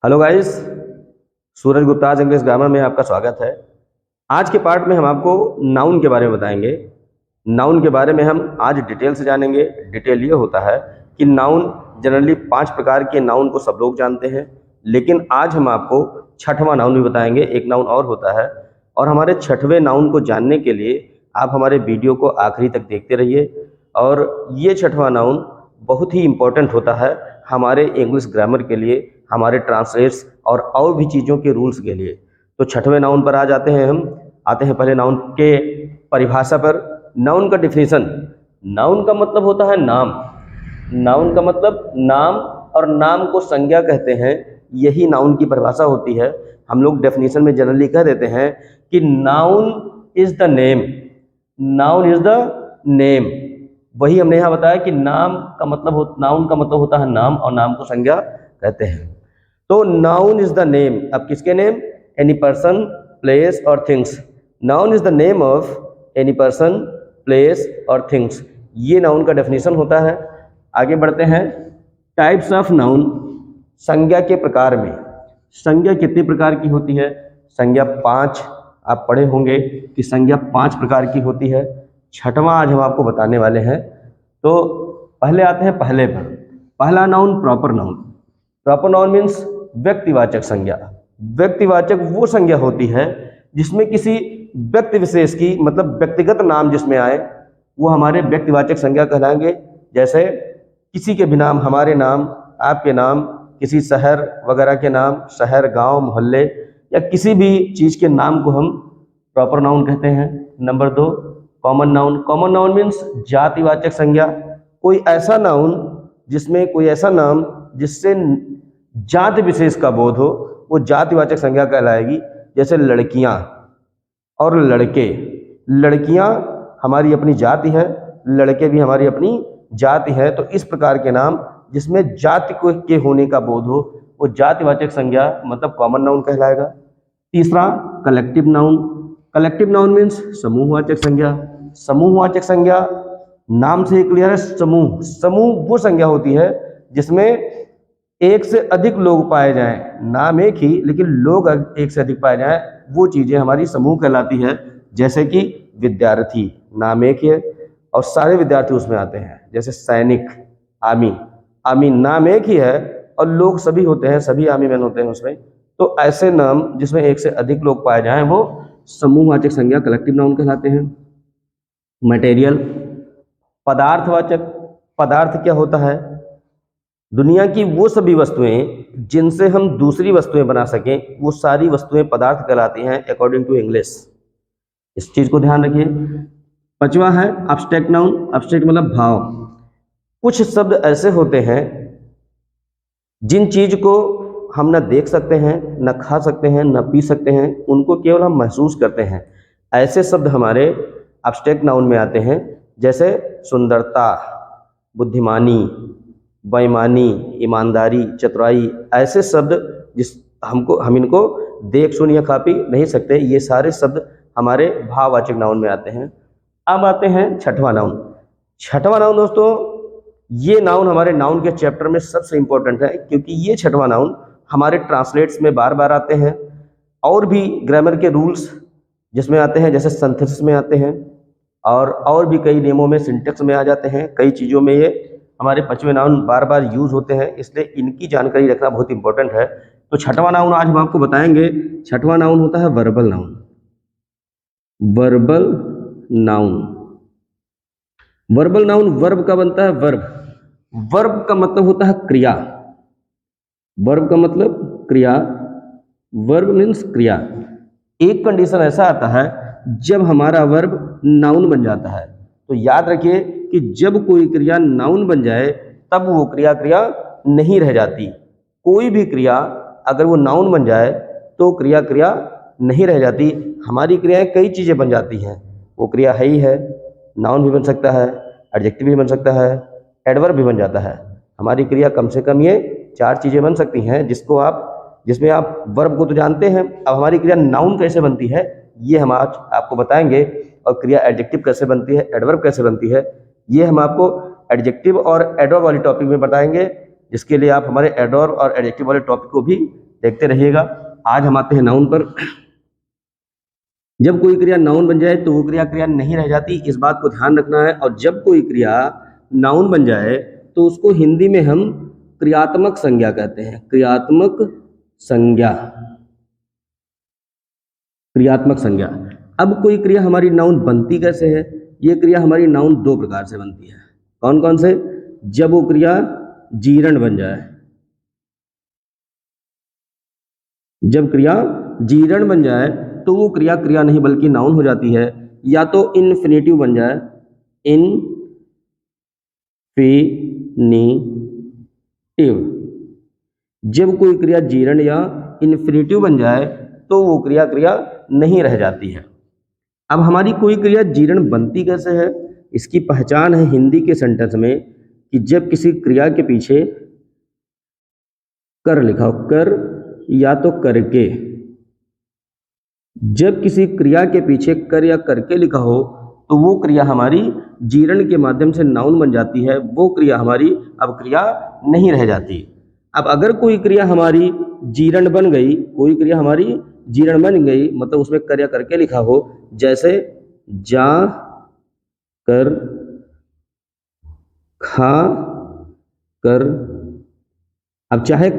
Hello guys, सूरज गुप्ता आज English grammar में आपका स्वागत है। आज के पार्ट में हम आपको नाउन के बारे में बताएंगे। नाउन के बारे में हम आज डिटेल से जानेंगे। डिटेल ये होता है कि नाउन जनरली 5 प्रकार के नाउन को सब लोग जानते हैं, लेकिन आज हम आपको छठवां नाउन भी बताएंगे। एक नाउन और होता है, और हमारे छठवें नाउन को जानने के लिए आप हमारे वीडियो को आखिरी तक देखते रहिए। और ये छठवां नाउन बहुत ही इम्पोर्टेंट होता है हमारे इंग्लिश ग्रामर के लिए, हमारे ट्रांसलेट्स और भी चीज़ों के रूल्स के लिए। तो छठवें नाउन पर आ जाते हैं। हम आते हैं पहले नाउन के परिभाषा पर। नाउन का डिफिनीशन। नाउन का मतलब होता है नाम। नाउन का मतलब नाम, और नाम को संज्ञा कहते हैं। यही नाउन की परिभाषा होती है। हम लोग डेफिनेशन में जनरली कह देते हैं कि noun is the name. Noun is the name. वही हमने यहाँ बताया कि नाउन का मतलब होता है नाम, और नाम को संज्ञा कहते हैं। तो नाउन इज द नेम। अब किसके नेम? एनी पर्सन, प्लेस और things. Noun is the name of any person, place और थिंग्स। ये नाउन का डेफिनेशन होता है। आगे बढ़ते हैं। Types of noun. संज्ञा के प्रकार में संज्ञा कितने प्रकार की होती है? संज्ञा 5। आप पढ़े होंगे कि संज्ञा 5 प्रकार की होती है। छठवां आज हम आपको बताने वाले हैं। तो पहले आते हैं पहले पर। पहला noun proper noun. Proper noun means व्यक्तिवाचक संज्ञा। व्यक्तिवाचक वो संज्ञा होती है जिसमें किसी व्यक्ति विशेष की, मतलब व्यक्तिगत नाम जिसमें आए, वो हमारे व्यक्तिवाचक संज्ञा कहलाएंगे। जैसे किसी के भी नाम, हमारे नाम, आपके नाम, किसी शहर वगैरह के नाम, शहर, गांव, मोहल्ले या किसी भी चीज़ के नाम को हम प्रॉपर नाउन कहते हैं। Number 2 common noun. Common noun means जातिवाचक संज्ञा। कोई ऐसा नाम जिससे जाति विशेष का बोध हो, वो जातिवाचक संज्ञा कहलाएगी। जैसे लड़कियां और लड़के। लड़कियां हमारी अपनी जाति है, लड़के भी हमारी अपनी जाति है। तो इस प्रकार के नाम जिसमें जाति को के होने का बोध हो, वो जातिवाचक संज्ञा मतलब कॉमन नाउन कहलाएगा। तीसरा collective noun. Collective noun means समूहवाचक संज्ञा। समूहवाचक संज्ञा नाम से ही क्लियर है। समूह वो संज्ञा होती है जिसमें एक से अधिक लोग पाए जाएं। नाम एक ही, लेकिन लोग एक से अधिक पाए जाएं, वो चीजें हमारी समूह कहलाती है। जैसे कि विद्यार्थी, नाम एक ही है और सारे विद्यार्थी उसमें आते हैं। जैसे सैनिक, आर्मी नाम एक ही है और लोग सभी होते हैं, सभी आर्मी मैन होते हैं उसमें। तो ऐसे नाम जिसमें एक से अधिक लोग पाए जाएं, वो समूहवाचक संज्ञा कलेक्टिव नाउन कहलाते हैं। मटेरियल, पदार्थवाचक। पदार्थ क्या होता है? दुनिया की वो सभी वस्तुएं जिनसे हम दूसरी वस्तुएं बना सकें, वो सारी वस्तुएं पदार्थ कहलाती हैं अकॉर्डिंग टू इंग्लिश। इस चीज को ध्यान रखिए। 5वां है एब्स्ट्रैक्ट नाउन। एब्स्ट्रैक्ट मतलब भाव। कुछ शब्द ऐसे होते हैं जिन चीज को हम न देख सकते हैं, न खा सकते हैं, न पी सकते हैं, उनको केवल हम महसूस करते हैं। ऐसे शब्द हमारे एब्स्ट्रैक्ट नाउन में आते हैं। जैसे सुंदरता, बुद्धिमानी, बेईमानी, ईमानदारी, चतुराई। ऐसे शब्द हम इनको देख, सुन या खा पी नहीं सकते। ये सारे शब्द हमारे भाववाचक नाउन में आते हैं। अब आते हैं छठवां नाउन। छठवां नाउन दोस्तों, ये नाउन हमारे नाउन के चैप्टर में सबसे इंपॉर्टेंट है, क्योंकि ये छठवां नाउन हमारे ट्रांसलेट्स में बार बार आते हैं। और भी ग्रामर के रूल्स जिसमें आते हैं, जैसे सिंथेसिस में आते हैं, और भी कई नियमों में, सिंटेक्स में आ जाते हैं। कई चीज़ों में ये हमारे 5वें नाउन बार बार यूज होते हैं, इसलिए इनकी जानकारी रखना बहुत इंपॉर्टेंट है। तो छठवां नाउन आज हम आपको बताएंगे। छठवां नाउन होता है verbal noun. Verbal noun. Verbal noun verb का बनता है। वर्ब का मतलब होता है क्रिया। वर्ब का मतलब क्रिया। वर्ब मीन्स क्रिया। एक कंडीशन ऐसा आता है जब हमारा वर्ब नाउन बन जाता है। तो याद रखिए कि जब कोई क्रिया नाउन बन जाए, तब वो क्रिया नहीं रह जाती। कोई भी क्रिया अगर वो नाउन बन जाए तो क्रिया नहीं रह जाती। हमारी क्रियाएं कई चीज़ें बन जाती हैं। वो क्रिया है ही है, नाउन भी बन सकता है, एडजेक्टिव भी बन सकता है, एडवर्ब भी बन जाता है। हमारी क्रिया कम से कम ये 4 चीज़ें बन सकती हैं, जिसमें आप वर्ब को तो जानते हैं। अब हमारी क्रिया नाउन कैसे बनती है, ये हम आज आपको बताएंगे। और क्रिया एडजेक्टिव कैसे बनती है, एडवर्ब कैसे बनती है, ये हम आपको एडजेक्टिव और एडवर्ब वाली टॉपिक में बताएंगे, जिसके लिए आप हमारे एडवर्ब और एडजेक्टिव वाले टॉपिक को भी देखते रहिएगा। आज हम आते हैं नाउन पर। जब कोई क्रिया नाउन बन जाए तो वो क्रिया नहीं रह जाती, इस बात को ध्यान रखना है। और जब कोई क्रिया नाउन बन जाए तो उसको हिंदी में हम क्रियात्मक संज्ञा कहते हैं। क्रियात्मक संज्ञा, क्रियात्मक संज्ञा। अब कोई क्रिया हमारी नाउन बनती कैसे है? ये क्रिया हमारी नाउन दो प्रकार से बनती है। कौन कौन से? जब वो क्रिया जीर्ण बन जाए, जब क्रिया जीर्ण बन जाए तो वो क्रिया नहीं बल्कि नाउन हो जाती है। या तो इन्फिनेटिव बन जाए, इन्फिनिटिव। जब कोई क्रिया जीर्ण या इन्फिनेटिव बन जाए तो वो क्रिया नहीं रह जाती है। अब हमारी कोई क्रिया जीर्ण बनती कैसे है? इसकी पहचान है हिंदी के सेंटेंस में कि जब किसी क्रिया के पीछे कर लिखा हो, कर या तो करके। जब किसी क्रिया के पीछे कर या करके लिखा हो तो वो क्रिया हमारी जीर्ण के माध्यम से नाउन बन जाती है। वो क्रिया हमारी अब क्रिया नहीं रह जाती। अब अगर कोई क्रिया हमारी जीर्ण बन गई, कोई क्रिया हमारी जीर्ण बन गई, मतलब उसमें कर या करके लिखा हो, जैसे जा कर, खा कर। अब चाहे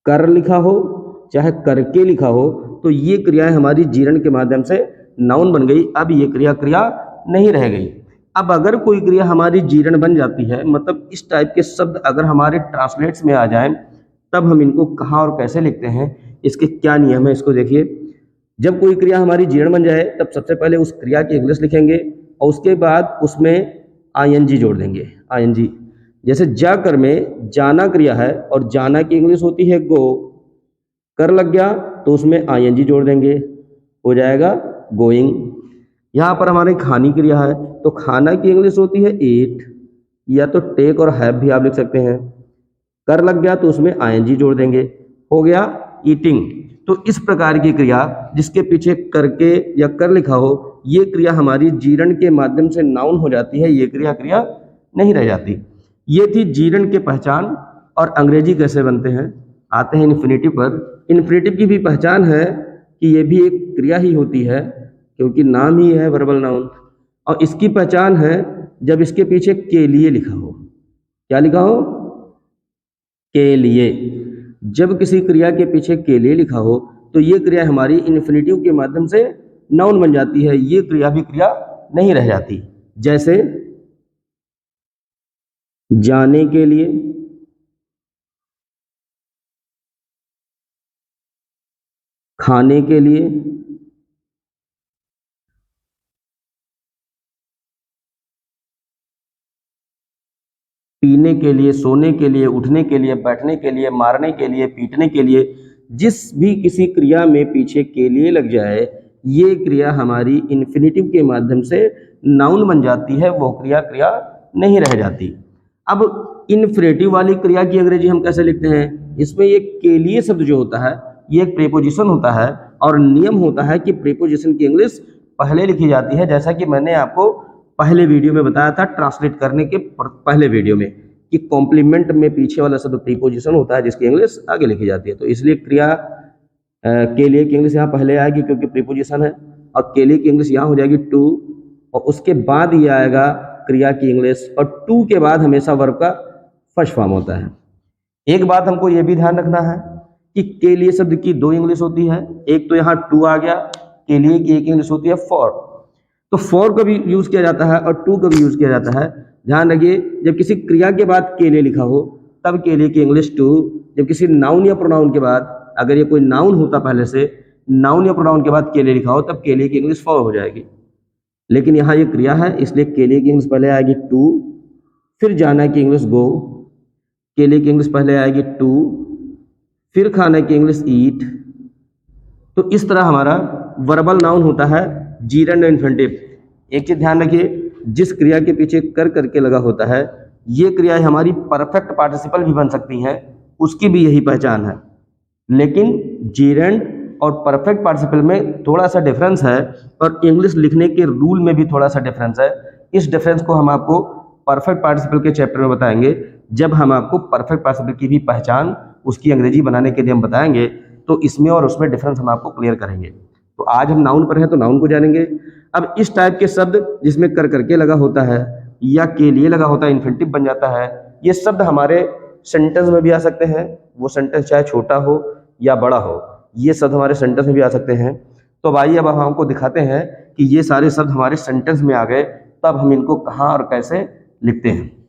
कर लिखा हो चाहे करके लिखा हो तो ये क्रियाएं हमारी जीर्ण के माध्यम से नाउन बन गई। अब ये क्रिया नहीं रह गई। अब अगर कोई क्रिया हमारी जीर्ण बन जाती है, मतलब इस टाइप के शब्द अगर हमारे ट्रांसलेट्स में आ जाएं, तब हम इनको कहाँ और कैसे लिखते हैं, इसके क्या नियम है, इसको देखिए। जब कोई क्रिया हमारी जीर्ण बन जाए तब सबसे पहले उस क्रिया की इंग्लिश लिखेंगे और उसके बाद उसमें आईएनजी जोड़ देंगे। आईएनजी, जैसे जा कर में जाना क्रिया है और जाना की इंग्लिश होती है गो। कर लग गया तो उसमें आईएनजी जोड़ देंगे, हो जाएगा गोइंग। यहाँ पर हमारे खानी क्रिया है तो खाना की इंग्लिश होती है ईट, या तो टेक और हैव भी आप लिख सकते हैं। कर लग गया तो उसमें आईएनजी जोड़ देंगे, हो गया ईटिंग। तो इस प्रकार की क्रिया जिसके पीछे करके या कर लिखा हो, ये क्रिया हमारी जीर्ण के माध्यम से नाउन हो जाती है। ये क्रिया नहीं रह जाती। ये थी जीर्ण के पहचान। और अंग्रेजी कैसे बनते हैं, आते हैं इन्फिनेटिव पर। इन्फिनेटिव की भी पहचान है कि ये भी एक क्रिया ही होती है, क्योंकि नाम ही है वर्बल नाउन। और इसकी पहचान है जब इसके पीछे के लिए लिखा हो। क्या लिखा हो? के लिए। जब किसी क्रिया के पीछे के लिए लिखा हो तो ये क्रिया हमारी इन्फिनेटिव के माध्यम से नाउन बन जाती है। ये क्रिया भी क्रिया नहीं रह जाती। जैसे जाने के लिए, खाने के लिए, पीने के लिए, सोने के लिए, उठने के लिए, बैठने के लिए, मारने के लिए, पीटने के लिए। जिस भी किसी क्रिया में पीछे के लिए लग जाए, ये क्रिया हमारी इन्फिनेटिव के माध्यम से नाउन बन जाती है। वो क्रिया नहीं रह जाती। अब इन्फिनेटिव वाली क्रिया की अंग्रेजी हम कैसे लिखते हैं? इसमें ये के लिए शब्द जो होता है ये एक प्रीपोजिशन होता है और नियम होता है कि प्रीपोजिशन की इंग्लिश पहले लिखी जाती है। जैसा कि मैंने आपको पहले वीडियो में बताया था, ट्रांसलेट करने के पहले वीडियो में, कि कॉम्प्लीमेंट में पीछे वाला शब्द प्रीपोजिशन होता है जिसकी इंग्लिश आगे लिखी जाती है। तो इसलिए क्रिया के लिए की इंग्लिश यहाँ पहले आएगी क्योंकि प्रीपोजिशन है, और के लिए की इंग्लिश यहाँ हो जाएगी टू, और उसके बाद ये आएगा क्रिया की इंग्लिश, और टू के बाद हमेशा वर्ब का फर्स्ट फॉर्म होता है। एक बात हमको ये भी ध्यान रखना है कि के लिए शब्द की दो इंग्लिश होती है। एक तो यहाँ टू आ गया, के लिए की एक इंग्लिश होती है फॉर। तो फॉर का भी यूज किया जाता है और टू का भी यूज किया जाता है। ध्यान रखिए, जब किसी क्रिया के बाद के लिए लिखा हो तब के लिए की इंग्लिश टू। जब किसी नाउन या प्रोनाउन के बाद, अगर ये कोई नाउन होता पहले से, नाउन या प्रोनाउन के बाद के लिए लिखा हो, तब के लिए की इंग्लिश फॉर हो जाएगी। लेकिन यहाँ ये क्रिया है इसलिए के लिए की इंग्लिश पहले आएगी टू, फिर जाना की इंग्लिश गो, के लिए की इंग्लिश पहले आएगी टू, फिर खाने की इंग्लिश ईट। तो इस तरह हमारा वर्बल नाउन होता है जीर्ण इन्फिनेटिव। एक चीज ध्यान रखिए, जिस क्रिया के पीछे कर करके लगा होता है, ये क्रियाएं हमारी परफेक्ट पार्टिसिपल भी बन सकती हैं, उसकी भी यही पहचान है। लेकिन जीर्ण और परफेक्ट पार्टिसिपल में थोड़ा सा डिफरेंस है, और इंग्लिश लिखने के रूल में भी थोड़ा सा डिफरेंस है। इस डिफरेंस को हम आपको परफेक्ट पार्टिसिपल के चैप्टर में बताएंगे, जब हम आपको परफेक्ट पार्टिसिपल की भी पहचान उसकी अंग्रेजी बनाने के लिए हम बताएंगे, तो इसमें और उसमें डिफरेंस हम आपको क्लियर करेंगे। तो आज हम नाउन पर हैं तो नाउन को जानेंगे। अब इस टाइप के शब्द जिसमें कर करके लगा होता है या के लिए लगा होता है, इन्फिनिटिव बन जाता है, ये शब्द हमारे सेंटेंस में भी आ सकते हैं। वो सेंटेंस चाहे छोटा हो या बड़ा हो, ये शब्द हमारे सेंटेंस में भी आ सकते हैं। तो आइए अब हम आपको दिखाते हैं कि ये सारे शब्द हमारे सेंटेंस में आ गए, तब हम इनको कहाँ और कैसे लिखते हैं।